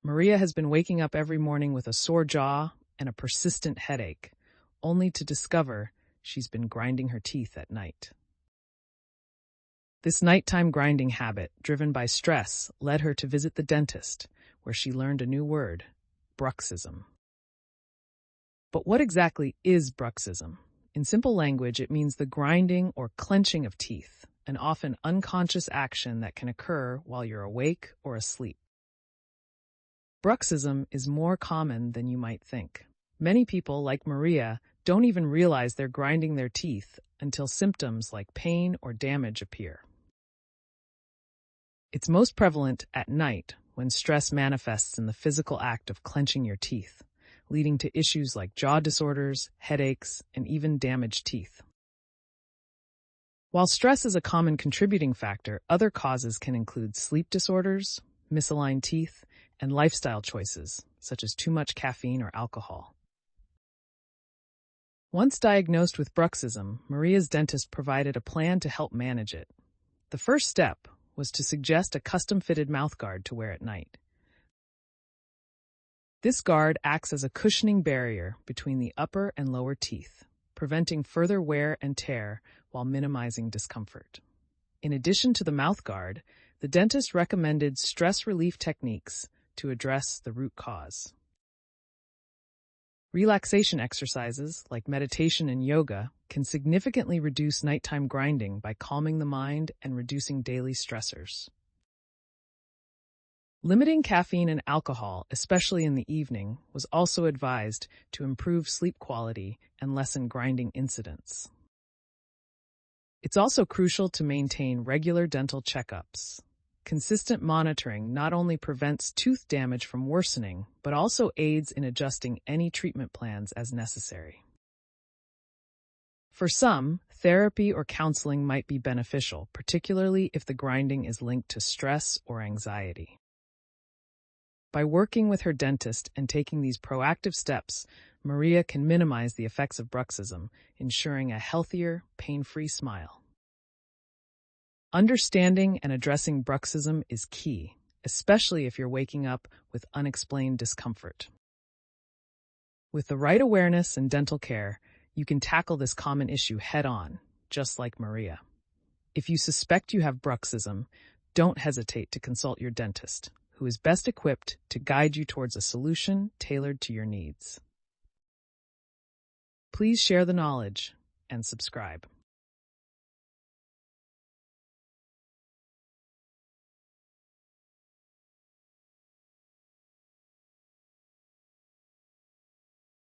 Maria has been waking up every morning with a sore jaw and a persistent headache, only to discover she's been grinding her teeth at night. This nighttime grinding habit, driven by stress, led her to visit the dentist, where she learned a new word, bruxism. But what exactly is bruxism? In simple language, it means the grinding or clenching of teeth, an often unconscious action that can occur while you're awake or asleep. Bruxism is more common than you might think. Many people, like Maria, don't even realize they're grinding their teeth until symptoms like pain or damage appear. It's most prevalent at night when stress manifests in the physical act of clenching your teeth, leading to issues like jaw disorders, headaches, and even damaged teeth. While stress is a common contributing factor, other causes can include sleep disorders, misaligned teeth, and lifestyle choices, such as too much caffeine or alcohol. Once diagnosed with bruxism, Maria's dentist provided a plan to help manage it. The first step was to suggest a custom-fitted mouthguard to wear at night. This guard acts as a cushioning barrier between the upper and lower teeth, preventing further wear and tear while minimizing discomfort. In addition to the mouthguard, the dentist recommended stress relief techniques to address the root cause. Relaxation exercises, like meditation and yoga, can significantly reduce nighttime grinding by calming the mind and reducing daily stressors. Limiting caffeine and alcohol, especially in the evening, was also advised to improve sleep quality and lessen grinding incidents. It's also crucial to maintain regular dental checkups. Consistent monitoring not only prevents tooth damage from worsening, but also aids in adjusting any treatment plans as necessary. For some, therapy or counseling might be beneficial, particularly if the grinding is linked to stress or anxiety. By working with her dentist and taking these proactive steps, Maria can minimize the effects of bruxism, ensuring a healthier, pain-free smile. Understanding and addressing bruxism is key, especially if you're waking up with unexplained discomfort. With the right awareness and dental care, you can tackle this common issue head-on, just like Maria. If you suspect you have bruxism, don't hesitate to consult your dentist, who is best equipped to guide you towards a solution tailored to your needs. Please share the knowledge and subscribe.